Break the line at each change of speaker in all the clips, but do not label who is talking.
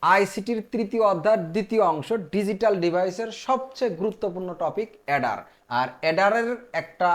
আইসিটির তৃতীয় অধ্যায়ের দ্বিতীয় অংশ ডিজিটাল ডিভাইসের সবচেয়ে গুরুত্বপূর্ণ টপিক অ্যাডার। আর অ্যাডারের একটা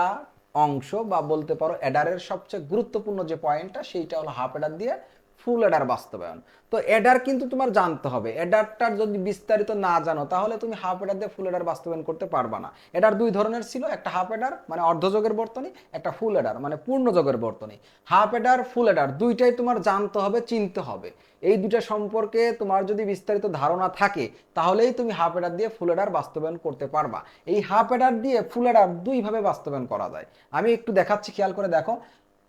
অংশ বা বলতে পারো অ্যাডারের সবচেয়ে গুরুত্বপূর্ণ যে পয়েন্টটা সেইটা হলো হাফ অ্যাডার দিয়ে ফুল অ্যাডার বাস্তবায়ন। তো অ্যাডার কিন্তু তোমার জানতে হবে, অ্যাডারটার যদি বিস্তারিত না জানো তাহলে তুমি হাফ অ্যাডার দিয়ে ফুল অ্যাডার বাস্তবায়ন করতে পারবা না। অ্যাডার দুই ধরনের ছিল, একটা হাফ অ্যাডার মানে অর্ধযোগের বর্তনী, একটা ফুল অ্যাডার মানে পূর্ণযোগের বর্তনী। হাফ অ্যাডার ফুল অ্যাডার দুইটাই তোমার জানতে হবে, চিনতে হবে। এই দুইটা সম্পর্কে তোমার যদি বিস্তারিত ধারণা থাকে তাহলেই তুমি হাফ অ্যাডার দিয়ে ফুল অ্যাডার বাস্তবায়ন করতে পারবা। এই হাফ অ্যাডার দিয়ে ফুল অ্যাডার দুইভাবে বাস্তবায়ন করা যায়, আমি একটু দেখাচ্ছি, খেয়াল করে দেখো।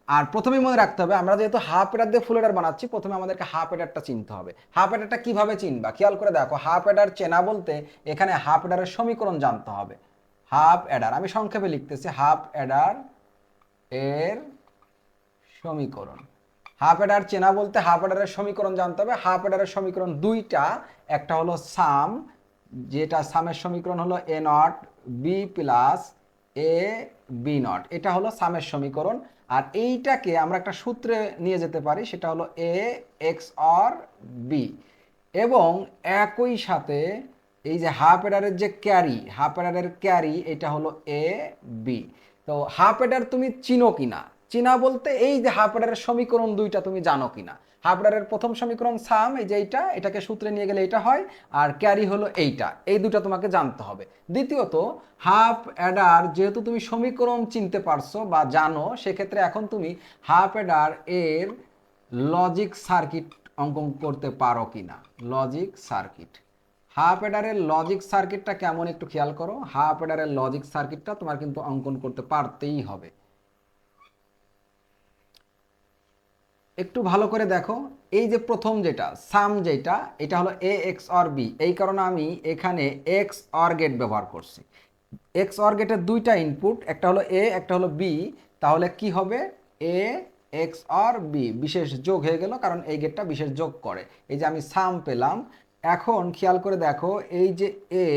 আর প্রথমেই মনে রাখতে হবে, আমরা যেহেতু হাফ অ্যাডার দিয়ে ফুল অ্যাডার বানাচ্ছি, প্রথমে আমাদেরকে হাফ অ্যাডারটা চিনতে হবে। হাফ অ্যাডারটা কিভাবে চিনবা খেয়াল করে দেখো। হাফ অ্যাডার চেনা বলতে এখানে হাফ অ্যাডারের সমীকরণ জানতে হবে। হাফ অ্যাডার আমি সংক্ষেপে লিখতেছি, হাফ অ্যাডার এর সমীকরণ। হাফ অ্যাডার চেনা বলতে হাফ অ্যাডারের সমীকরণ জানতে হবে। হাফ অ্যাডারের সমীকরণ দুইটা, একটা হলো সাম, যেটা সামের সমীকরণ হলো A not B plus A B not, এটা হলো সামের সমীকরণ। আর এইটাকে আমরা একটা সূত্রে নিয়ে যেতে পারি, সেটা হলো এ এক্স অর বি। এবং একই সাথে এই যে হাফ অ্যাডারের যে ক্যারি, হাফ অ্যাডারের ক্যারি এটা হলো এ বি। তো হাফ অ্যাডার তুমি চিনো কিনা, চিনা বলতে এই যে হাফ অ্যাডারের সমীকরণ দুইটা তুমি জানো কিনা। হাফ অ্যাডারের প্রথম সমীকরণ সাম, এই যে এইটা, এটাকে সূত্রে নিয়ে গেলে এটা হয়, আর ক্যারি হলো এইটা, এই দুটো তোমাকে জানতে হবে। দ্বিতীয়ত, হাফ অ্যাডার যেহেতু তুমি সমীকরণ চিনতে পারছো বা জানো, সেক্ষেত্রে এখন তুমি হাফ অ্যাডার এর লজিক সার্কিট অঙ্কন করতে পারো কিনা। লজিক সার্কিট, হাফ অ্যাডারের লজিক সার্কিটটা কেমন একটু খেয়াল করো। হাফ অ্যাডারের লজিক সার্কিটটা তোমার কিন্তু অঙ্কন করতে পারতেই হবে। একটু ভালো করে দেখো, এই যে প্রথম যেটা সাম, যেটা এটা হলো এ এক্স অর বি, এই কারণে আমি এখানে এক্স অর গেট ব্যবহার করছি। এক্স অর গেটের দুইটা ইনপুট, একটা হলো এ একটা হলো বি, তাহলে কি হবে এ এক্স অর বি, বিশেষ যোগ হয়ে গেল কারণ এই গেটটা বিশেষ যোগ করে। এই যে আমি সাম পেলাম। এখন খেয়াল করে দেখো, এই যে এ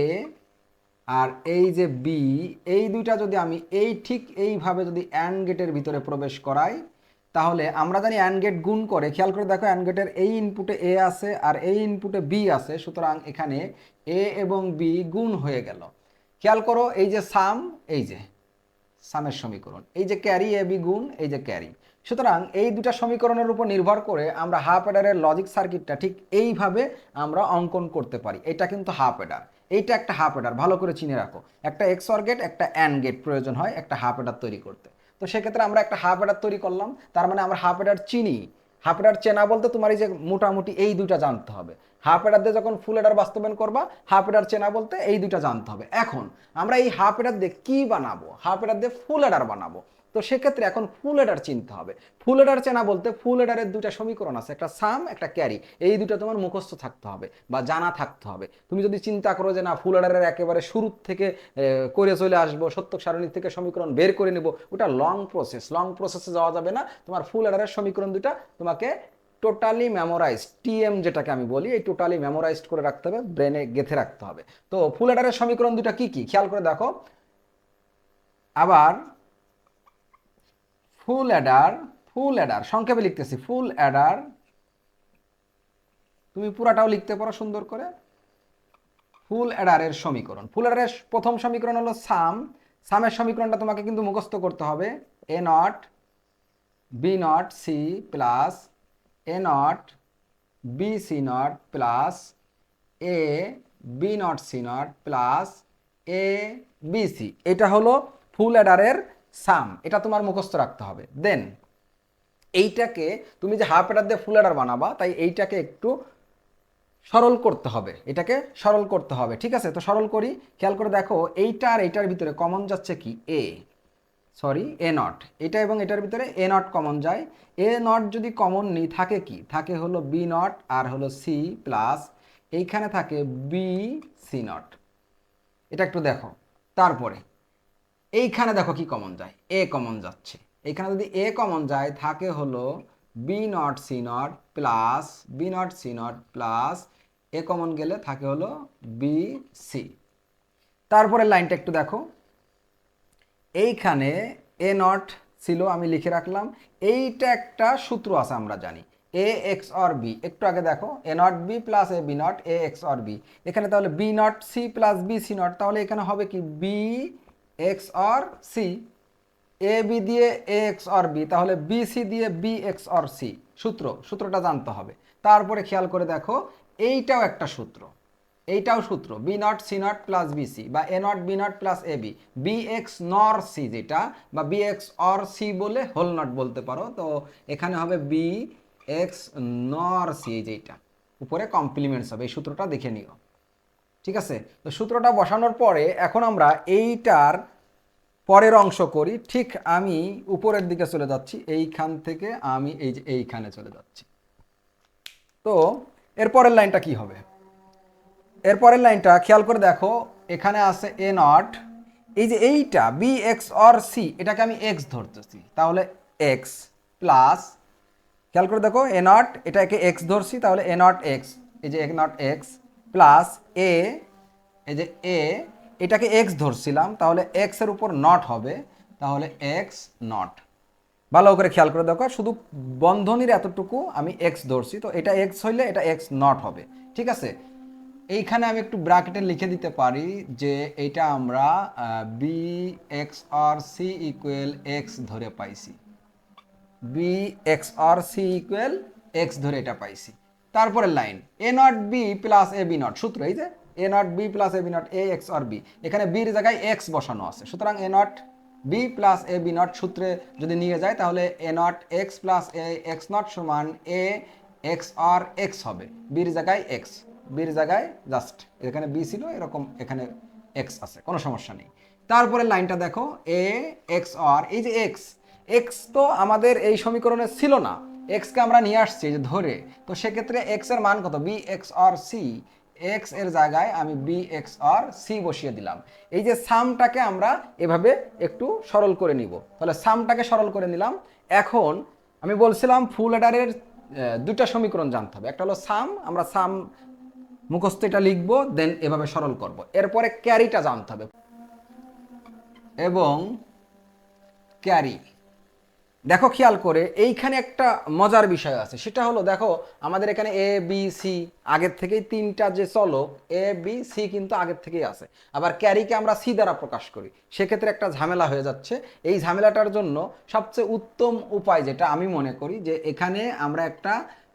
আর এই যে বি, এই দুইটা যদি আমি এই ঠিক এইভাবে যদি অ্যান্ড গেটের ভিতরে প্রবেশ করাই, তাহলে আমরা জানি অ্যান্ড গেট গুণ করে। খেয়াল করে দেখো, অ্যান্ড গেটের এই ইনপুটে এ আছে আর এই ইনপুটে বি আছে, সুতরাং এখানে এ এবং বি গুণ হয়ে গেল। খেয়াল করো, এই যে সাম, এই যে সামের সমীকরণ, এই যে ক্যারি এ বি গুণ এই যে ক্যারি। সুতরাং এই দুটা সমীকরণের উপর নির্ভর করে আমরা হাফ অ্যাডারের লজিক সার্কিটটা ঠিক এইভাবে আমরা অঙ্কন করতে পারি। এটা কিন্তু হাফ অ্যাডার, এইটা একটা হাফ অ্যাডার, ভালো করে চিনে রাখো। একটা এক্স অর গেট একটা অ্যান্ড গেট প্রয়োজন হয় একটা হাফ অ্যাডার তৈরি করতে। তো সেক্ষেত্রে আমরা একটা হাফ অ্যাডার তৈরি করলাম, তার মানে আমরা হাফ অ্যাডার চিনি। হাফ অ্যাডার চেনা বলতে তোমার এই যে মোটামুটি এই দুইটা জানতে হবে। হাফ অ্যাডার দিয়ে যখন ফুল অ্যাডার বাস্তবায়ন করবা, হাফ অ্যাডার চেনা বলতে এই দুইটা জানতে হবে। এখন আমরা এই হাফ অ্যাডার দিয়ে কি বানাবো, হাফ অ্যাডার দিয়ে ফুল অ্যাডার বানাবো। তো সেক্ষেত্রে এখন ফুল অ্যাডার চিনতে হবে। ফুল অ্যাডার চেনা বলতে ফুল অ্যাডারের দুইটা সমীকরণ আছে, একটা সাম একটা ক্যারি, এই দুটো তোমার মুখস্থ থাকতে হবে বা জানা থাকতে হবে। তুমি যদি চিন্তা করো যে না ফুল অ্যাডারের একেবারে শুরু থেকে করে চলে আসবো, সত্যক সারণী থেকে সমীকরণ বের করে নেব, ওটা লং প্রসেস, লং প্রসেসে যাওয়া যাবে না। তোমার ফুল অ্যাডারের সমীকরণ দুটা তোমাকে টোটালি মেমোরাইজড, টিএম যেটাকে আমি বলি, এই টোটালি মেমোরাইজড করে রাখতে হবে, ব্রেনে গেঁথে রাখতে হবে। তো ফুল অ্যাডারের সমীকরণ দুটা কি কি খেয়াল করে দেখো। আবার ফুল অ্যাডার, ফুল অ্যাডার সংক্ষেপে লিখতেছি, ফুল অ্যাডার তুমি পুরাটাও লিখতে পারো সুন্দর করে। ফুল অ্যাডারের সমীকরণ, ফুল অ্যাডারের প্রথম সমীকরণ হলো সাম। সামের সমীকরণটা তোমাকে কিন্তু মুখস্থ করতে হবে, A not B not C plus A not B C not plus A B not C not plus A B C, এটা হলো ফুল অ্যাডারের সাম, এটা তোমার মুখস্থ রাখতে হবে। দেন এইটাকে তুমি যে হাফ অ্যাডার দিয়ে ফুল অ্যাডার বানাবা, তাই এইটাকে একটু সরল করতে হবে, এটাকে সরল করতে হবে, ঠিক আছে? তো সরল করি, খেয়াল করে দেখো, এইটা আর এইটার ভিতরে কমন যাচ্ছে কি এ, সরি এ নট, এটা এবং এটার ভিতরে এ নট কমন যায়। এ নট যদি কমন নেই থাকে কি থাকে হলো বি নট আর হলো সি প্লাস এইখানে থাকে বি সি নট, এটা একটু দেখো। তারপরে এইখানে দেখো কি কমন যায়, এ কমন যাচ্ছে। এইখানে যদি এ কমন যায় থাকে হলো b not C not plus b not C not plus a common গেলে থাকে হলো বি সি। তারপরে লাইনটা একটু দেখো, এইখানে এ নট ছিল আমি লিখে রাখলাম, এইটা একটা সূত্র আছে আমরা জানি, এ এক্স অর বি, একটু আগে দেখো A not B plus A B not A x or B, এখানে তাহলে B not C plus B C not, তাহলে এখানে হবে কি B XOR C. A B দিয়ে এ এক্স অর বি, তাহলে বি সি দিয়ে বি এক্স অর সি। সূত্রটা জানতে হবে। তারপরে খেয়াল করে দেখো এইটাও একটা সূত্র, এইটাও সূত্র B not C not plus B C, বা A not B not plus A B, B XNOR C যেটা, বা বি এক্স অর সি বলে হোল নট বলতে পারো। তো এখানে হবে বি এক্স নর সি, যেটা উপরে কমপ্লিমেন্টস হবে। এই সূত্রটা দেখে নিও, ঠিক আছে? তো সূত্রটা বসানোর পরে এখন আমরা এইটার পরের অংশ করি। ঠিক আমি উপরের দিকে চলে যাচ্ছি, এইখান থেকে আমি এই যে এইখানে চলে যাচ্ছি। তো এরপরের লাইনটা কি হবে? এরপরের লাইনটা খেয়াল করে দেখো, এখানে আছে এ নট, এই যে এইটা বি এক্স অর সি, এটাকে আমি এক্স ধরতেছি, তাহলে এক্স প্লাস, খেয়াল করে দেখো এ নট এটাকে এক্স ধরছি, তাহলে এ নট এক্স, এই যে এ নট এক্স প্লাস এ, এই যে এ এটাকে এক্স ধরছিলাম, তাহলে এক্স এর উপর নট হবে, তাহলে এক্স নট। ভালো করে খেয়াল করে দেখো, শুধু বন্ধনীর এতটুকু আমি এক্স ধরছি, তো এটা এক্স হইলে এটা এক্স নট হবে, ঠিক আছে? এইখানে আমি একটু ব্র্যাকেটে লিখে দিতে পারি যে এইটা আমরা B XOR C equal X ধরে পাইছি, B XOR C equal X ধরে এটা পাইছি। তারপরে line A not B plus A B not, সূত্র এই যে A not B plus A B not A x R B, এখানে বির জায়গায় এক্স বসানো আছে, সুতরাং A not B plus A B not সূত্রে যদি নিয়ে যায়, তাহলে A not X plus A X not সমান এ এক্স আর এক্স হবে, বির জায়গায় এক্স, বির জায়গায় জাস্ট এখানে বি ছিল এরকম, এখানে এক্স আছে, কোনো সমস্যা নেই। তারপরে লাইনটা দেখো এ এক্স আর, এই যে এক্স, এক্স তো আমাদের এই সমীকরণে ছিল না, এক্সকে আমরা নিয়ে আসছি যে ধরে, তো সেক্ষেত্রে এক্স এর মান কত, B XOR C, x এর জায়গায় আমি বি এক্স আর সি বসিয়ে দিলাম। এই যে সামটাকে আমরা এভাবে একটু সরল করে নিব, তাহলে সামটাকে সরল করে নিলাম। এখন আমি বলছিলাম ফুল অ্যাডারের দুটা সমীকরণ জানতে হবে, একটা হলো সাম, আমরা সাম মুখস্থ এটা লিখবো, দেন এভাবে সরল করব। এরপরে ক্যারিটা জানতে হবে, এবং ক্যারি দেখো খেয়াল করে এইখানে একটা মজার বিষয় আছে, সেটা হলো দেখো আমাদের এখানে এ বি সি আগের থেকেই তিনটা যে চলক এ বি সি কিন্তু আগের থেকেই আছে, আবার ক্যারিকে আমরা সি দ্বারা প্রকাশ করি, সেক্ষেত্রে একটা ঝামেলা হয়ে যাচ্ছে। এই ঝামেলাটার জন্য সবচেয়ে উত্তম উপায় যেটা আমি মনে করি, যে এখানে আমরা একটা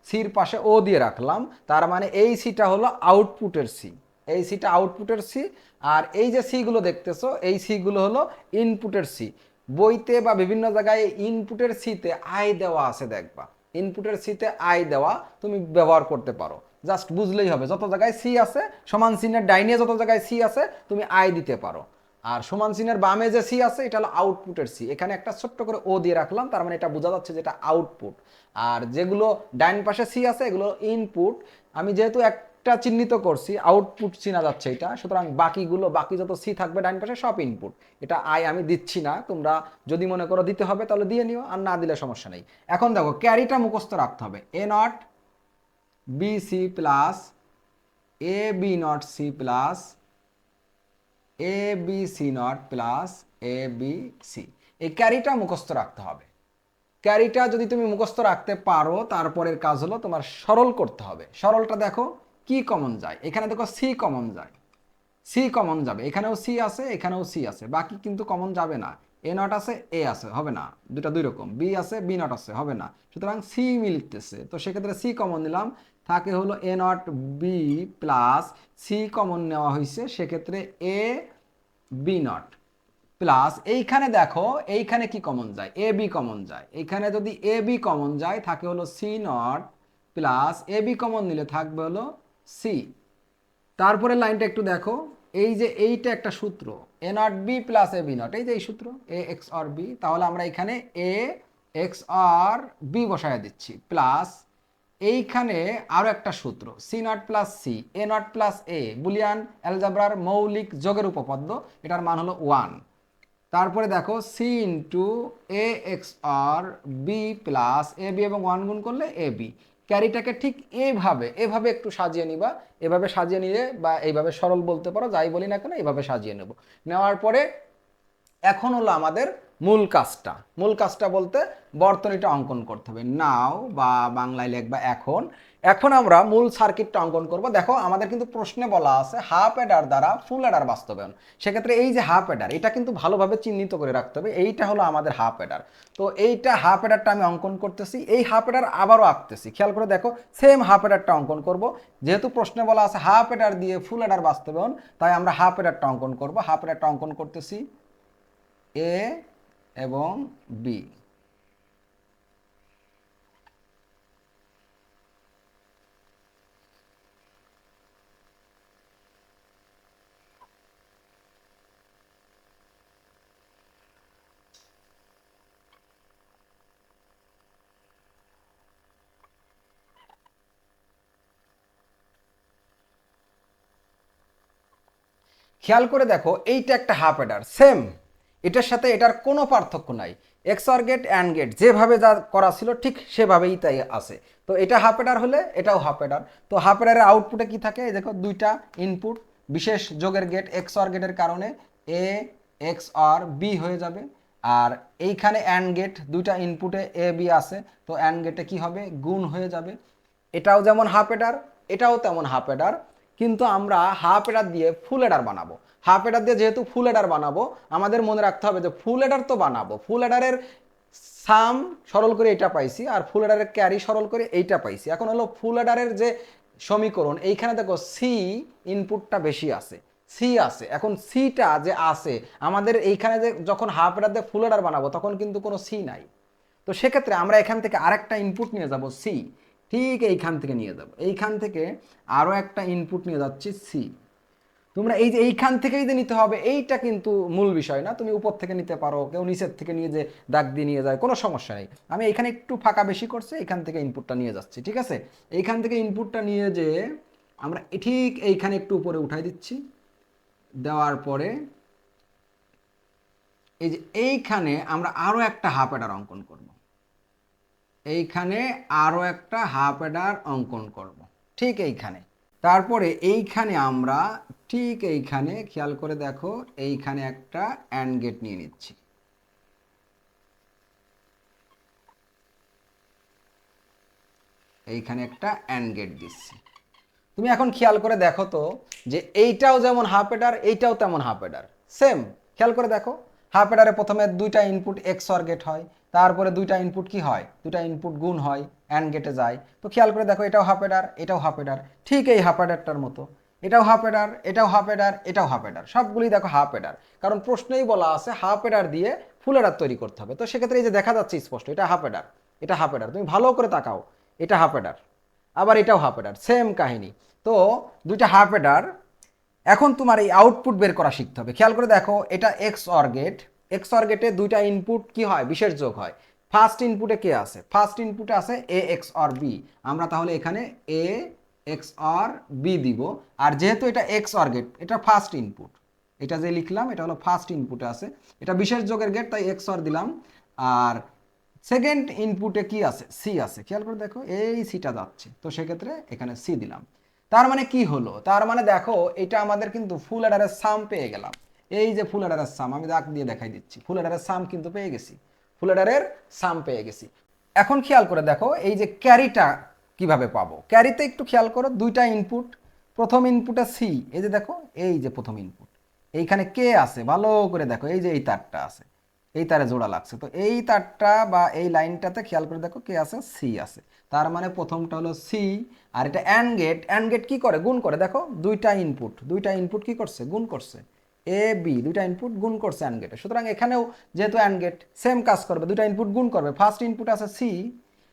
সির পাশে ও দিয়ে রাখলাম, তার মানে এই সিটা হলো আউটপুটের সি, এই সিটা আউটপুটের সি, আর এই যে সিগুলো দেখতেছো এই সিগুলো হলো ইনপুটের সি। বইতে বা বিভিন্ন জায়গায় ইনপুটের সিতে আই দেওয়া আছে, দেখবা ইনপুটের সিতে আই দেওয়া তুমি ব্যবহার করতে পারো, জাস্ট বুঝলেই হবে, যত জায়গায় সি আছে সমান চিহ্নের ডাইনে যত জায়গায় সি আছে তুমি আই দিতে পারো, আর সমান চিহ্নের বামে যে সি আছে এটা হলো আউটপুটের সি, এখানে একটা ছোট্ট করে ও দিয়ে রাখলাম, তার মানে এটা বোঝা যাচ্ছে যে এটা আউটপুট। আর যেগুলো ডাইন পাশে সি আছে এগুলো ইনপুট, আমি যেহেতু একটা চিহ্নিত করছি আউটপুট চিনা যাচ্ছে এটা, সুতরাং বাকিগুলো বাকি যত সি থাকবে ডাইন পাশে সব ইনপুট, এটা আই আমি দিচ্ছি না, তোমরা যদি মনে করো দিতে হবে তাহলে দিয়ে নিও, আর না দিলে সমস্যা নেই। এখন দেখো ক্যারিটা মুখস্থ রাখতে হবে, A not B C plus A B not C plus A B C not plus A B C, এই ক্যারিটা মুখস্থ রাখতে হবে। ক্যারিটা যদি তুমি মুখস্থ রাখতে পারো, তারপরের কাজ হলো তোমার সরল করতে হবে। সরলটা দেখো কি কমন যায়, এখানে দেখো সি কমন যায়, সি কমন যাবে, এখানেও সি আছে এখানেও সি আছে, বাকি কিন্তু কমন যাবে না। এ নট আছে এ আছে, হবে না, দুটা দুই রকম, বি আছে বি নট আছে, হবে না, সুতরাং সি মিলতেছে, তো সেক্ষেত্রে সি কমন নিলাম, থাকে হলো A not B plus C common নেওয়া হয়েছে, সেক্ষেত্রে এ বি নট প্লাস, এইখানে দেখো এইখানে কি কমন যায়, এ বি কমন যায়, এইখানে যদি এ বি কমন যায় থাকে হলো c not plus A b common নিলে থাকবে হলো সি। তারপরে লাইনটা একটু দেখো, এই যে এইটা একটা সূত্র A not B plus A B not, এই যে এই সূত্র এ এক্স আর বি, তাহলে আমরা এখানে এ এক্স আর বি বসায় দিচ্ছি, প্লাস এইখানে আরো একটা সূত্র C not plus C A not plus A, Boolean অ্যালজাব্রার মৌলিক যোগের উপপাদ্য, এটার মান হলো 1। তারপরে দেখো সি ইন্টু এ এক্স আর বি প্লাস এ বি, এবং 1 গুণ করলে এ বি। ক্যারিটাকে ঠিক এভাবে এভাবে একটু সাজিয়ে নিবা, এভাবে সাজিয়ে নিলে বা এইভাবে সরল বলতে পারো, যাই বলি না কেন এইভাবে সাজিয়ে নেব। নেওয়ার পরে এখন হলো আমাদের মূল কাজটা বলতে বর্তনীটা অঙ্কন করতে হবে। নাও বা বাংলায় লিখবা এখন। এখন আমরা মূল সার্কিটটা অঙ্কন করব। দেখো আমাদের কিন্তু প্রশ্নে বলা আছে হাফ অ্যাডার দ্বারা ফুল অ্যাডার বাস্তবায়ন। সেক্ষেত্রে এই যে হাফ অ্যাডার, এটা কিন্তু ভালোভাবে চিহ্নিত করে রাখতে হবে। এইটা হলো আমাদের হাফ অ্যাডার। তো এইটা হাফ অ্যাডারটা আমি অঙ্কন করতেছি, এই হাফ অ্যাডার আবারও আঁকতেছি। খেয়াল করে দেখো, সেম হাফ অ্যাডারটা অঙ্কন করব। যেহেতু প্রশ্নে বলা আছে হাফ অ্যাডার দিয়ে ফুল অ্যাডার বাস্তবায়ন, তাই আমরা হাফ অ্যাডারটা অঙ্কন করব। হাফ অ্যাডারটা অঙ্কন করতেছি এ এবং বি। খেয়াল করে দেখো, এইটা একটা হাফ অ্যাডার, সেম এটার সাথে এটার কোনো পার্থক্য নাই। এক্সঅর গেট অ্যান্ড গেট যেভাবে যা করা ছিল ঠিক সেভাবেই তাই আছে। তো এটা হাফ অ্যাডার হলে এটাও হাফ অ্যাডার। তো হাফ অ্যাডারের আউটপুটে কি থাকে, দেখো দুইটা ইনপুট, বিশেষ যোগের গেট এক্সঅর গেটের কারণে এ এক্সঅর বি হয়ে যাবে। আর এইখানে অ্যান্ড গেট, দুইটা ইনপুটে এ বি আছে, তো অ্যান্ড গেটে কি হবে, গুণ হয়ে যাবে। এটাও যেমন হাফ অ্যাডার, এটাও তেমন হাফ অ্যাডার, কিন্তু আমরা হাফ অ্যাডার দিয়ে ফুল অ্যাডার বানাবো। হাফ অ্যাডার দিয়ে যেহেতু ফুল অ্যাডার বানাবো, আমাদের মনে রাখতে হবে যে ফুল অ্যাডার তো বানাবো, ফুল অ্যাডারের সাম সরল করে এইটা পাইছি, আর ফুল অ্যাডারের ক্যারি সরল করে এইটা পাইছি। এখন হলো ফুল অ্যাডারের যে সমীকরণ, এইখানে দেখো সি ইনপুটটা বেশি আছে, সি আছে। এখন সিটা যে আছে আমাদের এইখানে, যে যখন হাফ অ্যাডার দিয়ে ফুল অ্যাডার বানাবো তখন কিন্তু কোনো সি নাই। তো সেক্ষেত্রে আমরা এখান থেকে আরেকটা ইনপুট নিয়ে যাব সি, ঠিক এইখান থেকে নিয়ে যাব, এইখান থেকে আরও একটা ইনপুট নিয়ে যাচ্ছি সি। তোমরা এই যে এইখান থেকেই যে নিতে হবে এইটা কিন্তু মূল বিষয় না, তুমি উপর থেকে নিতে পারো, কেউ নিচের থেকে নিয়ে যে দাগ দিয়ে নিয়ে যায়, কোনো সমস্যা নেই। আমি এখানে একটু ফাঁকা বেশি করছে, এখান থেকে ইনপুটটা নিয়ে যাচ্ছি, ঠিক আছে। এইখান থেকে ইনপুটটা নিয়ে যে আমরা ঠিক এইখানে একটু উপরে উঠাই দিচ্ছি, দেওয়ার পরে এই যে এইখানে আমরা আরও একটা হাফ অ্যাডার অঙ্কন করব, এইখানে আরও একটা হাফ অ্যাডার অঙ্কন করব, ঠিক এইখানে। তারপরে এইখানে আমরা ঠিক এইখানে খেয়াল করে দেখো, এইখানে একটা অ্যান্ড গেট নিয়ে নিচ্ছি, এইখানে একটা অ্যান্ড গেট দিচ্ছি। তুমি এখন খেয়াল করে দেখো তো যে এইটাও যেমন হাফ অ্যাডার, এইটাও তেমন হাফ অ্যাডার, সেম। খেয়াল করে দেখো, হাফ অ্যাডারে প্রথমে দুইটা ইনপুট এক্সঅর গেট হয়, তারপরে দুইটা ইনপুট কি হয়, দুইটা ইনপুট গুণ হয়, অ্যান্ড গেটে যায়। তো খেয়াল করে দেখো, এটাও হাফ অ্যাডার, এটাও হাফ অ্যাডার, ঠিক এই হাফ অ্যাডারটার মতো। এটাও হাফ অ্যাডার, এটাও হাফ অ্যাডার, এটাও হাফ অ্যাডার, সবগুলি দেখো হাফ অ্যাডার, কারণ প্রশ্নেই বলা আছে হাফ অ্যাডার দিয়ে ফুল অ্যাডার তৈরি করতে হবে। তো সেক্ষেত্রে এই যে দেখা যাচ্ছে স্পষ্ট, এটা হাফ অ্যাডার, এটা হাফ অ্যাডার, তুমি ভালো করে তাকাও, এটা হাফ অ্যাডার, আবার এটাও হাফ অ্যাডার, সেম কাহিনী। তো দুইটা হাফ অ্যাডার। এখন তোমার এই আউটপুট বের করা শিখতে হবে। খেয়াল করে দেখো, এটা এক্সঅর গেট, এক্সঅর গেটে দুইটা ইনপুট কি হয়, বিশেষ যোগ হয়। ফার্স্ট ইনপুটে কে আছে, ফার্স্ট ইনপুটে আছে এ এক্সঅর বি, আমরা তাহলে এখানে এ এক্সঅর বি দিব। আর যেহেতু এটা এক্সঅর গেট, এটা ফার্স্ট ইনপুট, এটা যে লিখলাম এটা হলো ফার্স্ট ইনপুটে আছে, এটা বিশেষ যোগের গেট তাই এক্সঅর দিলাম। আর সেকেন্ড ইনপুটে কি আছে, সি আছে, খেয়াল করে দেখো এই সিটা যাচ্ছে, তো সেক্ষেত্রে এখানে সি দিলাম। তার মানে কি হলো, তার মানে দেখো এটা আমাদের কিন্তু ফুল অ্যাডারের সাম পেয়ে গেলাম। এই যে ফুল অ্যাডারের সাম, আমি দাগ দিয়ে দেখাই দিচ্ছি, ফুল অ্যাডারের সাম কিন্তু পেয়ে গেছি, ফুল অ্যাডারের সাম পেয়ে গেছি। এখন খেয়াল করে দেখো এই যে ক্যারিটা কিভাবে পাবো, ক্যারিতে একটু খেয়াল করো, দুইটা ইনপুট, প্রথম ইনপুটে সি, এই যে দেখো এই যে প্রথম ইনপুট, এইখানে কে আছে ভালো করে দেখো, এই যে এই তারটা আছে, এই তারে জোড়া লাগছে, তো এই তারটা বা এই লাইনটাতে খেয়াল করে দেখো কে আছে, সি আছে। তার মানে প্রথমটা হলো সি। আর এটা অ্যান্ড গেট, অ্যান্ড গেট কি করে, গুণ করে। দেখো দুইটা ইনপুট, দুইটা ইনপুট কি করছে, গুণ করছে, এ বি দুইটা ইনপুট গুণ করছে অ্যান্ড গেটে। সুতরাং এখানেও যেহেতু অ্যান্ড গেট সেম কাজ করবে, দুইটা ইনপুট গুণ করবে। ফার্স্ট ইনপুট আছে সি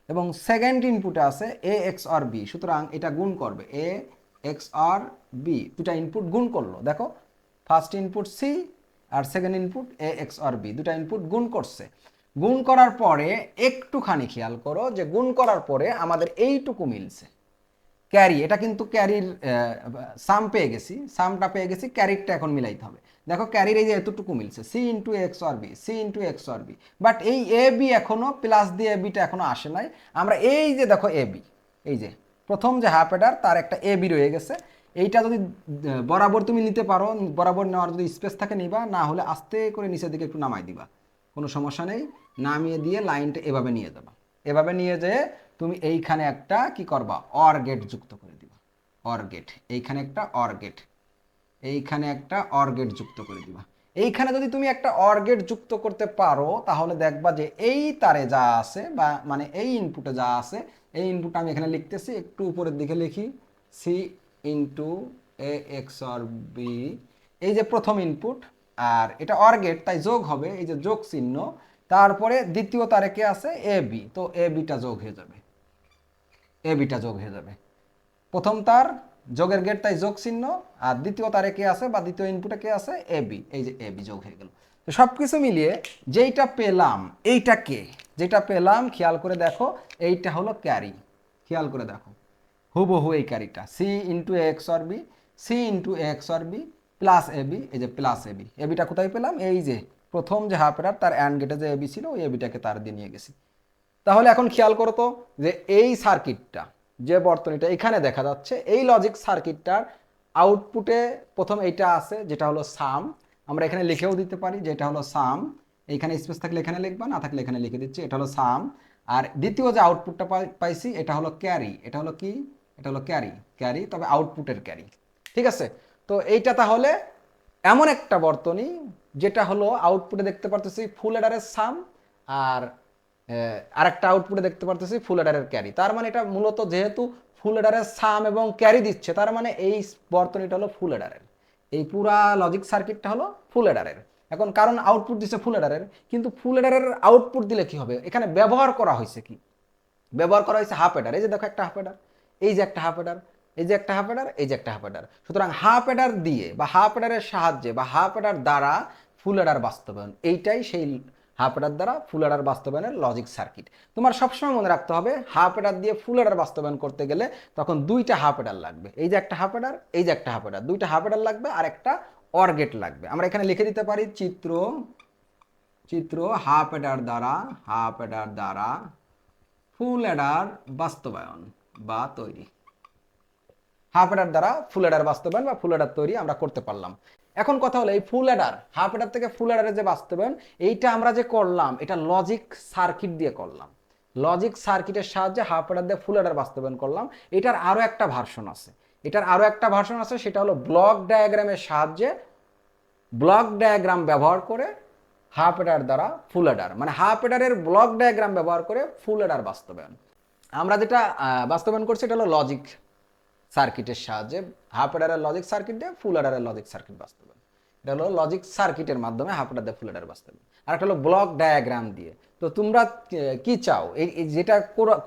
এবং সেকেন্ড ইনপুটে আছে এ এক্স আর বি, সুতরাং এটা গুণ করবে, এ এক্স আর বি দুটা ইনপুট গুণ করলো। দেখো ফার্স্ট ইনপুট সি আর সেকেন্ড ইনপুট এ এক্স আর বি, দুটা ইনপুট গুণ করছে। গুণ করার পরে একটুখানি খেয়াল করো যে গুণ করার পরে আমাদের এইটুকু মিলছে, ক্যারি, এটা কিন্তু ক্যারির সাম পেয়ে গেছি, সামটা পেয়ে গেছি, ক্যারিরটা এখন মিলাইতে হবে। দেখো ক্যারির এই যে এতটুকু মিলছে, c into x R b, C into x R b, but এই এ বি এখনো প্লাস দিয়ে এ বিটা এখনো আসে নাই। আমরা এই যে দেখো এ বি, এই যে প্রথম যে হাফ অ্যাডার তার একটা এ বি রয়ে গেছে, এইটা যদি বরাবর তুমি নিতে পারো, বরাবর নেওয়ার যদি স্পেস থাকে নিবা, না হলে আস্তে করে নিচের দিকে একটু নামাই দিবা, কোনো সমস্যা নেই। নামিয়ে দিয়ে লাইনটা এভাবে নিয়ে যাবা, এভাবে নিয়ে যেয়ে তুমি এইখানে একটা কি করবা, অর গেট যুক্ত করে দিবা। অর গেট, এইখানে একটা অর গেট, এইখানে একটা অর গেট যুক্ত করে দিবা। এইখানে যদি তুমি একটা অর গেট যুক্ত করতে পারো তাহলে দেখবা যে এই তারে যা আছে বা মানে এই ইনপুটে যা আছে, এই ইনপুট আমি এখানে লিখতেছি, একটু উপরের দিকে লিখি, c into A x or b, এই যে প্রথম ইনপুট, আর এটা অর গেট তাই যোগ হবে, এই যে যোগ চিহ্ন, তারপরে দ্বিতীয় তারে কে আছে, এ বি, তো এ বিটা যোগ হয়ে যাবে, এ বিটা যোগ হয়ে যাবে। প্রথম তার যোগের গেট তাই যোগ চিহ্ন, আর দ্বিতীয় তারে কে আছে বা দ্বিতীয় ইনপুটে কে আছে, এ বি, এই যে এ বি যোগ হয়ে গেল। তো সব কিছু মিলিয়ে যেইটা পেলাম, এইটা কে, যেটা পেলাম খেয়াল করে দেখো, এইটা হলো ক্যারি, খেয়াল করে দেখো হুবহু এই ক্যারিটা, C into x or B, C into x or B plus A B, এই যে প্লাস এ বি, এ বিটা কোথায় পেলাম, এই যে প্রথম যে হাফ এরার তার অ্যান্ড গেটে যে এ বি ছিল, ওই এ বিটাকে তার দিয়ে নিয়ে গেছি। তাহলে এখন খেয়াল করো তো যে এই সার্কিটটা, যে বর্তনীটা এখানে দেখা যাচ্ছে, এই লজিক সার্কিটটার আউটপুটে প্রথম এইটা আছে যেটা হলো সাম, আমরা এখানে লিখেও দিতে পারি যে এটা হলো সাম, এইখানে স্পেস থাকলে এখানে লিখবা, না থাকলে এখানে লিখে দিচ্ছি, এটা হলো সাম। আর দ্বিতীয় যে আউটপুটটা পাইছি এটা হলো ক্যারি, এটা হলো কি, এটা হলো ক্যারি, ক্যারি তবে আউটপুটের ক্যারি, ঠিক আছে। তো এইটা তাহলে এমন একটা বর্তনী যেটা হলো আউটপুটে দেখতে পারতেছি ফুল অ্যাডারের সাম, আর আরেকটা আউটপুটে দেখতে পারতেছি ফুল অ্যাডারের ক্যারি। তার মানে এটা মূলত যেহেতু ফুল অ্যাডারের সাম এবং ক্যারি দিচ্ছে, তার মানে এই বর্তনীটা হলো ফুল অ্যাডারের, এই পুরা লজিক সার্কিটটা হলো ফুল অ্যাডারের। এখন কারণ আউটপুট দিচ্ছে ফুল অ্যাডারের, কিন্তু ফুল অ্যাডারের আউটপুট দিলে কি হবে, এখানে ব্যবহার করা হয়েছে কি, ব্যবহার করা হয়েছে হাফ অ্যাডার, এই যে দেখো একটা হাফ অ্যাডার, এই যে একটা হাফ অ্যাডার, এই যে একটা হাফ অ্যাডার, এই যে একটা হাফ অ্যাডার। সুতরাং হাফ অ্যাডার দিয়ে বা হাফ অ্যাডারের সাহায্যে বা হাফ অ্যাডার দ্বারা ফুল অ্যাডার বাস্তবায়ন, এইটাই সেই হাফ অ্যাডার দ্বারা ফুল অ্যাডার বাস্তবায়নের লজিক সার্কিট। তোমার সবসময় মনে রাখতে হবে হাফ অ্যাডার দিয়ে ফুল অ্যাডার বাস্তবায়ন করতে গেলে তখন দুইটা হাফ অ্যাডার লাগবে, এই যে একটা হাফ অ্যাডার, এই যে একটা হাফ অ্যাডার, দুইটা হাফ অ্যাডার লাগবে আর একটা অর গেট লাগবে। আমরা এখানে লিখে দিতে পারি চিত্র, চিত্র হাফ অ্যাডার দ্বারা, হাফ অ্যাডার দ্বারা ফুল অ্যাডার বাস্তবায়ন বা তৈরি, হাফ অ্যাডার দ্বারা ফুল অ্যাডার বাস্তবায়ন বা ফুল অ্যাডার তৈরি আমরা করতে পারলাম। এখন কথা হলো এই ফুল অ্যাডার, হাফ অ্যাডার থেকে ফুল অ্যাডারের যে বাস্তবায়ন, এইটা আমরা যে করলাম এটা লজিক সার্কিট দিয়ে করলাম, লজিক সার্কিটের সাহায্যে হাফ অ্যাডার দিয়ে ফুল অ্যাডার বাস্তবায়ন করলাম। এটার আরো একটা ভার্সন আছে, এটার আরো একটা ভার্সন আছে, সেটা হলো ব্লক ডায়াগ্রামের সাহায্যে, ব্লক ডায়াগ্রাম ব্যবহার করে হাফ অ্যাডার দ্বারা ফুল অ্যাডার, মানে হাফ অ্যাডারের ব্লক ডায়াগ্রাম ব্যবহার করে ফুল অ্যাডার বাস্তবায়ন। আমরা যেটা বাস্তবায়ন করছি এটা হলো লজিক সার্কিটের সাহায্যে, হাফ অ্যাডারের লজিক সার্কিট দিয়ে ফুল অ্যাডারের লজিক সার্কিট বাস্তবায়ন, এটা হলো লজিক সার্কিটের মাধ্যমে হাফ অ্যাডার দিয়ে ফুল অ্যাডার বাস্তবায়ন। আর একটা হলো ব্লক ডায়াগ্রাম দিয়ে। তো তোমরা কি চাও, এই যেটা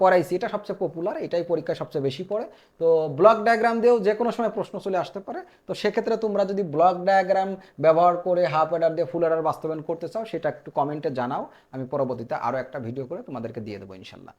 করাইছি এটা সবচেয়ে পপুলার, এটাই পরীক্ষায় সবচেয়ে বেশি পড়ে। তো ব্লক ডায়াগ্রাম দিয়েও যে কোনো সময় প্রশ্ন চলে আসতে পারে। তো সেক্ষেত্রে তোমরা যদি ব্লক ডায়াগ্রাম ব্যবহার করে হাফ অ্যাডার দিয়ে ফুল অ্যাডার বাস্তবায়ন করতে চাও সেটা একটু কমেন্টে জানাও, আমি পরবর্তীতে আরও একটা ভিডিও করে তোমাদেরকে দিয়ে দেবো ইনশাল্লাহ।